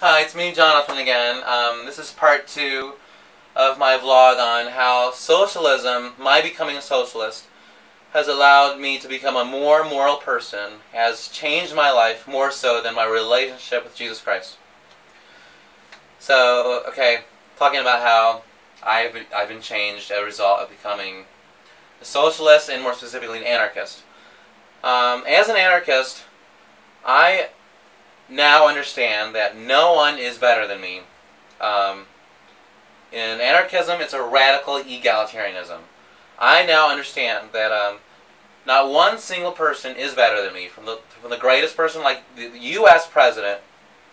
Hi, it's me, Jonathan, again. This is part 2 of my vlog on how socialism, my becoming a socialist, has allowed me to become a more moral person, has changed my life more so than my relationship with Jesus Christ. So, okay, talking about how I've been changed as a result of becoming a socialist and more specifically an anarchist. As an anarchist, I now understand that no one is better than me. In anarchism, it's a radical egalitarianism. I now understand that not one single person is better than me. From the greatest person, like the U.S. president,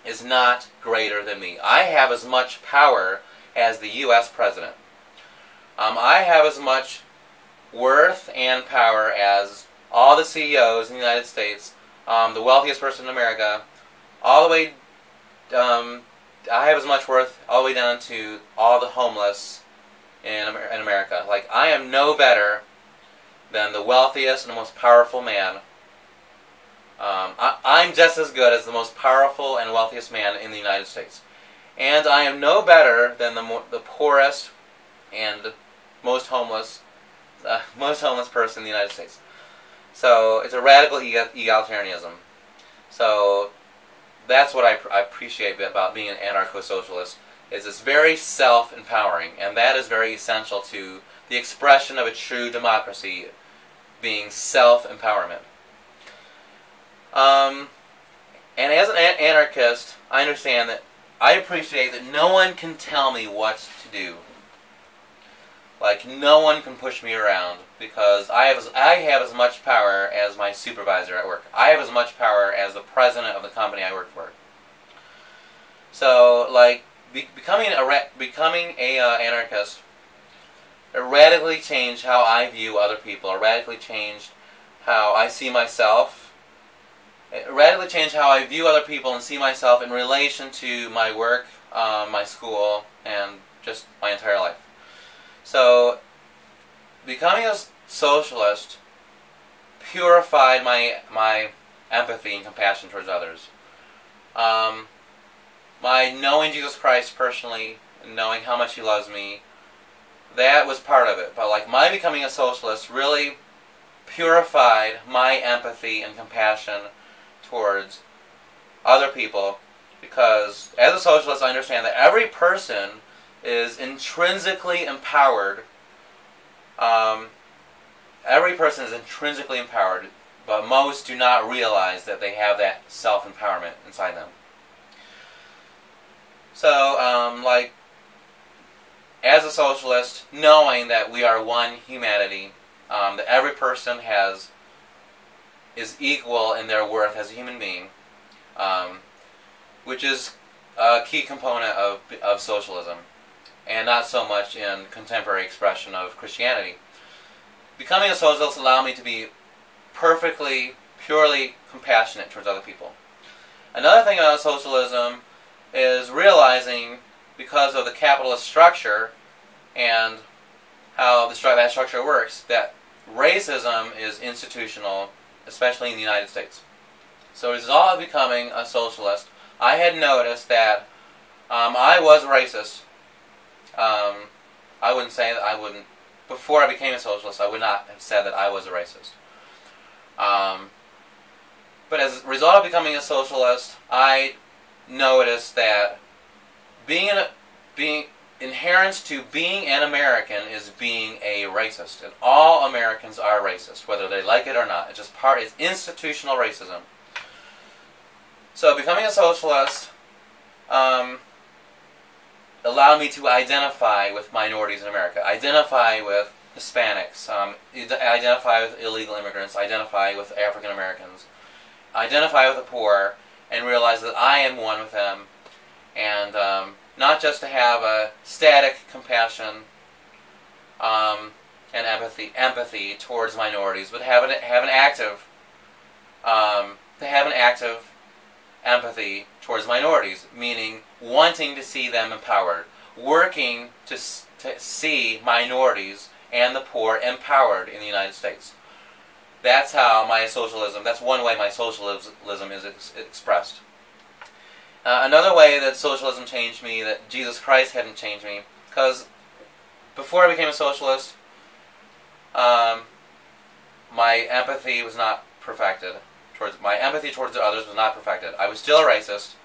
is not greater than me. I have as much power as the U.S. president. I have as much worth and power as all the CEOs in the United States, the wealthiest person in America, all the way, I have as much worth all the way down to all the homeless in America. Like, I am no better than the wealthiest and the most powerful man. I'm just as good as the most powerful and wealthiest man in the United States. And I am no better than the poorest and most homeless person in the United States. So, it's a radical egalitarianism. So, that's what I appreciate about being an anarcho-socialist, is it's very self-empowering, and that is very essential to the expression of a true democracy, being self-empowerment. And as an anarchist, I understand that I appreciate that no one can tell me what to do. Like, no one can push me around, because I have as much power as my supervisor at work. I have as much power as the president of the company I work for. So, like, becoming a anarchist, it radically changed how I view other people. It radically changed how I see myself. It radically changed how I view other people and see myself in relation to my work, my school, and just my entire life. So, becoming a socialist purified my empathy and compassion towards others. My knowing Jesus Christ personally, and knowing how much He loves me, that was part of it. But like, my becoming a socialist really purified my empathy and compassion towards other people, because as a socialist I understand that every person is intrinsically empowered. Every person is intrinsically empowered, but most do not realize that they have that self-empowerment inside them. So, like, as a socialist, knowing that we are one humanity, that every person is equal in their worth as a human being, which is a key component of socialism, and not so much in contemporary expression of Christianity. Becoming a socialist allowed me to be perfectly, purely compassionate towards other people. Another thing about socialism is realizing, because of the capitalist structure and how that structure works, that racism is institutional, especially in the United States. So as a result of becoming a socialist, I had noticed that I was racist. I wouldn't say that I wouldn't. Before I became a socialist, I would not have said that I was a racist. But as a result of becoming a socialist, I noticed that being inherent to being an American is being a racist, and all Americans are racist, whether they like it or not. It's just it's institutional racism. So becoming a socialist allowed me to identify with minorities in America, identify with Hispanics, identify with illegal immigrants, identify with African Americans, identify with the poor, and realize that I am one with them, and not just to have a static compassion and empathy towards minorities, but have an active empathy towards minorities, meaning wanting to see them empowered, working to see minorities and the poor empowered in the United States. That's how my socialism, that's one way my socialism is expressed. Another way that socialism changed me, that Jesus Christ hadn't changed me, because before I became a socialist, my empathy was not perfected. My empathy towards others was not perfected. I was still a racist,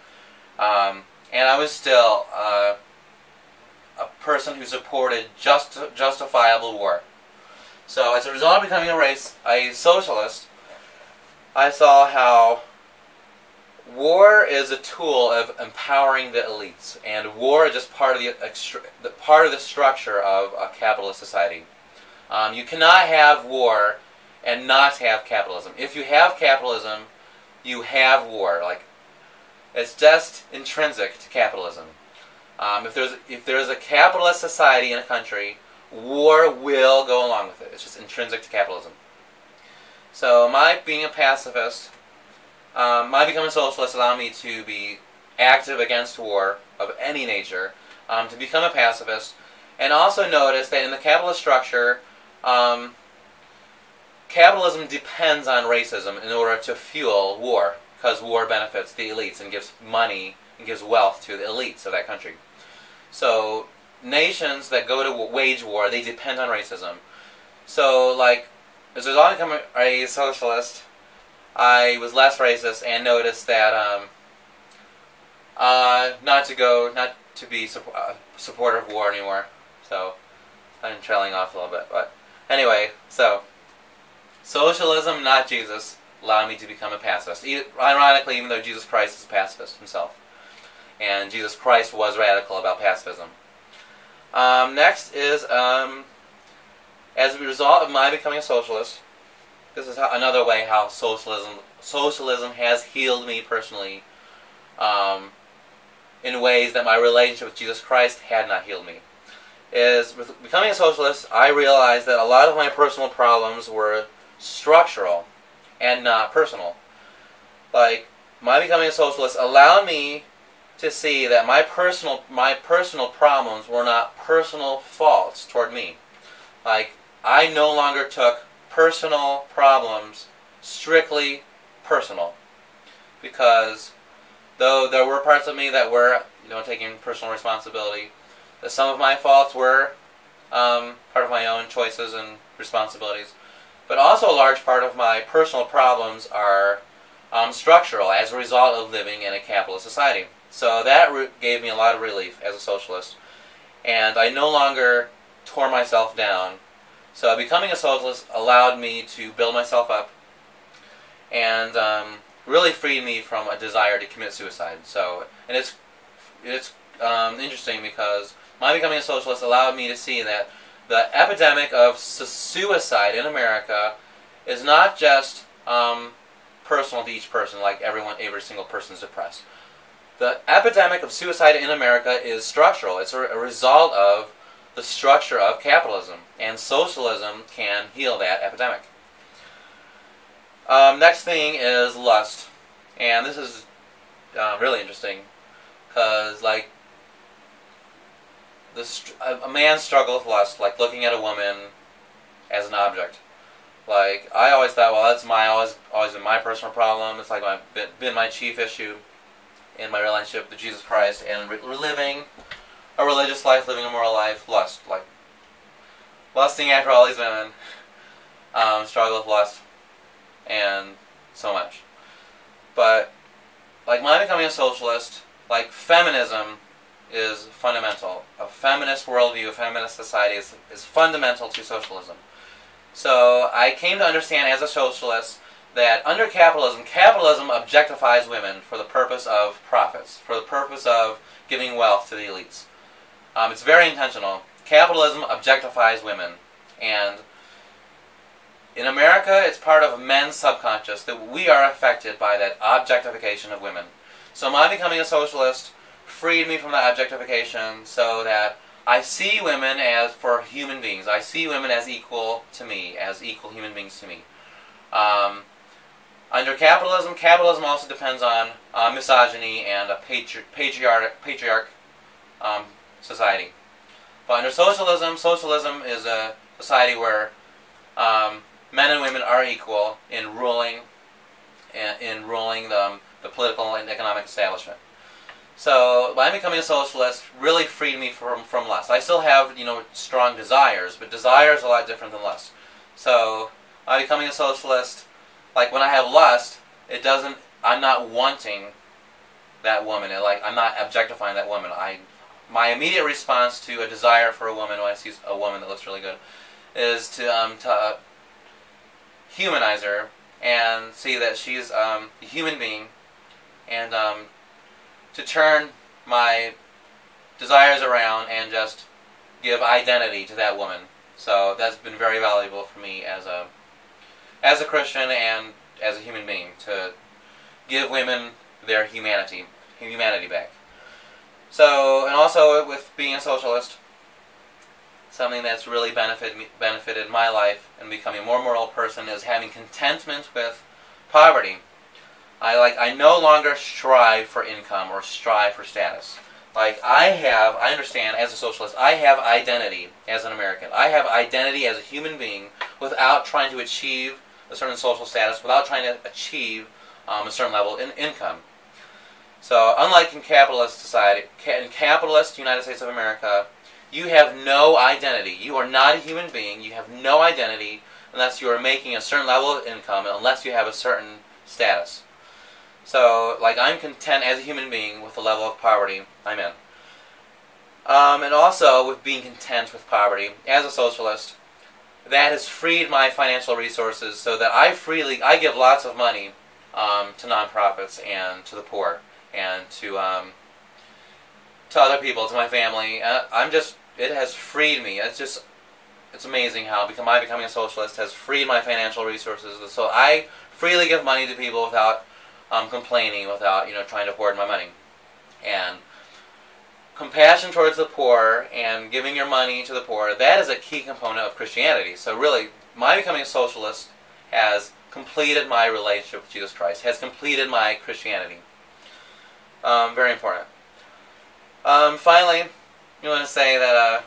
and I was still a person who supported justifiable war. So as a result of becoming a socialist, I saw how war is a tool of empowering the elites, and war is just part of the structure of a capitalist society. You cannot have war and not have capitalism. If you have capitalism, you have war. Like, it's just intrinsic to capitalism. If there's a capitalist society in a country, war will go along with it. It's just intrinsic to capitalism. So my being a pacifist, my becoming a socialist allowed me to be active against war of any nature, to become a pacifist, and also notice that in the capitalist structure, capitalism depends on racism in order to fuel war, because war benefits the elites and gives money and gives wealth to the elites of that country. So nations that go to wage war, they depend on racism. So, like, as a result of becoming a socialist, I was less racist and noticed that not to be supporter of war anymore. So I'm trailing off a little bit, but anyway, so socialism, not Jesus, allowed me to become a pacifist. Ironically, even though Jesus Christ is a pacifist himself, and Jesus Christ was radical about pacifism. Next is, as a result of my becoming a socialist, this is another way how socialism has healed me personally, in ways that my relationship with Jesus Christ had not healed me. Is with becoming a socialist, I realized that a lot of my personal problems were structural and not personal. Like, my becoming a socialist allowed me to see that my personal problems were not personal faults toward me. Like, I no longer took personal problems strictly personal, because though there were parts of me that were, taking personal responsibility, that some of my faults were part of my own choices and responsibilities, but also a large part of my personal problems are structural as a result of living in a capitalist society. So that gave me a lot of relief as a socialist, and I no longer tore myself down. So becoming a socialist allowed me to build myself up, and really freed me from a desire to commit suicide. So, and it's interesting because my becoming a socialist allowed me to see that the epidemic of suicide in America is not just personal to each person, like every single person is depressed. The epidemic of suicide in America is structural. It's a result of the structure of capitalism, and socialism can heal that epidemic. Next thing is lust, and this is really interesting, because like a man struggles with lust, like looking at a woman as an object. Like, I always thought, well, that's always been my personal problem. It's like been my chief issue in my relationship with Jesus Christ, and living a religious life, living a moral life, lust, like lusting after all these women, struggle with lust, and so much. But like my becoming a socialist, like feminism is fundamental. A feminist worldview, a feminist society is fundamental to socialism. So I came to understand as a socialist that under capitalism objectifies women for the purpose of profits, for the purpose of giving wealth to the elites. It's very intentional. Capitalism objectifies women, and in America, it's part of men's subconscious that we are affected by that objectification of women. So my becoming a socialist freed me from that objectification, so that I see women as for human beings. I see women as equal to me, as equal human beings to me. Under capitalism also depends on misogyny and a patriarch society. But under socialism is a society where men and women are equal in ruling the political and economic establishment. So by becoming a socialist really freed me from lust. I still have, strong desires, but desires are a lot different than lust. So by becoming a socialist, like when I have lust, I'm not wanting that woman. I'm not objectifying that woman. My immediate response to a desire for a woman when I see a woman that looks really good is to humanize her and see that she's a human being, and to turn my desires around and just give identity to that woman. So that's been very valuable for me as a Christian and as a human being, to give women their humanity back. So, and also with being a socialist, something that's really benefited my life and becoming a more moral person is having contentment with poverty. I no longer strive for income or strive for status. I understand as a socialist, I have identity as an American. I have identity as a human being without trying to achieve a certain social status, without trying to achieve a certain level in income. So, unlike in capitalist society, in capitalist United States of America, you have no identity. You are not a human being. You have no identity unless you are making a certain level of income, unless you have a certain status. So, I'm content as a human being with the level of poverty I'm in. And also, with being content with poverty, as a socialist, that has freed my financial resources so that I give lots of money to nonprofits and to the poor and to other people, to my family. It has freed me. It's amazing how becoming a socialist has freed my financial resources. So I freely give money to people without complaining, without trying to hoard my money. And compassion towards the poor and giving your money to the poor, that is a key component of Christianity. So really, my becoming a socialist has completed my relationship with Jesus Christ, has completed my Christianity. Very important. Finally, I want to say that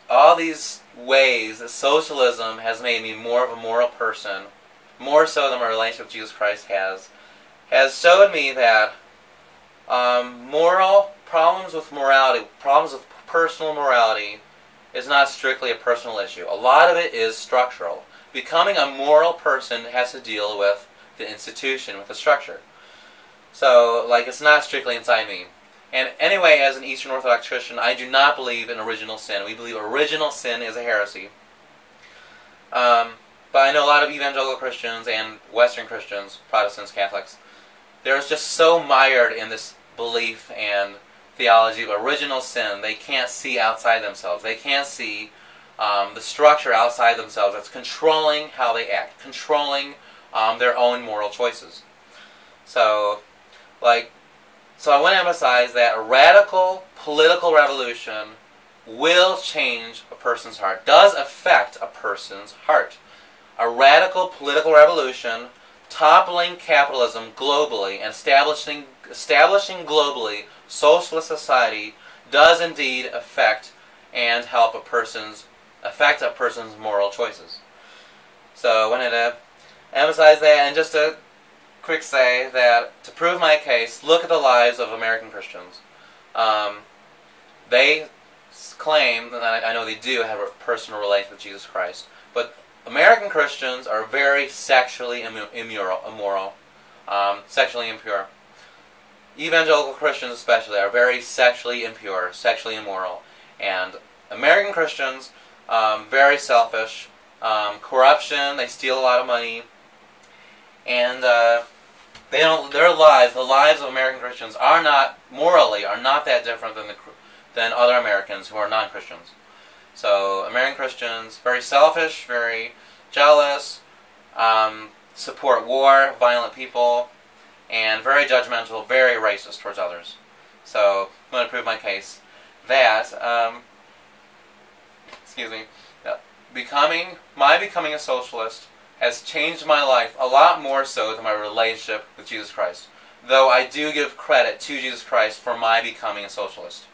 all these ways that socialism has made me more of a moral person, more so than my relationship with Jesus Christ has showed me that problems with morality, problems with personal morality, is not strictly a personal issue. A lot of it is structural. Becoming a moral person has to deal with the institution, with the structure. So, it's not strictly inside me. And anyway, as an Eastern Orthodox Christian, I do not believe in original sin. We believe original sin is a heresy. But I know a lot of evangelical Christians and Western Christians, Protestants, Catholics, they're just so mired in this belief and theology of original sin, they can't see outside themselves. They can't see the structure outside themselves that's controlling how they act, controlling their own moral choices. So I want to emphasize that a radical political revolution will change a person's heart, does affect a person's heart. A radical political revolution toppling capitalism globally and establishing globally socialist society does indeed affect and help affect a person's moral choices. So I wanted to emphasize that, and just to quick say that to prove my case, look at the lives of American Christians. They claim, and I know they do, have a personal relationship with Jesus Christ, but American Christians are very sexually immoral, sexually impure. Evangelical Christians especially are very sexually impure, sexually immoral. And American Christians, very selfish, corruption, they steal a lot of money, and the lives of American Christians are not that different than other Americans who are non-Christians. So American Christians, very selfish, very jealous, support war, violent people, and very judgmental, very racist towards others. So I'm going to prove my case that becoming a socialist has changed my life a lot more so than my relationship with Jesus Christ. Though I do give credit to Jesus Christ for my becoming a socialist.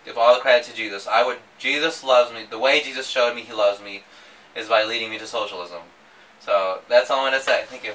Give all the credit to Jesus. Jesus loves me. The way Jesus showed me He loves me is by leading me to socialism. So that's all I'm going to say. Thank you.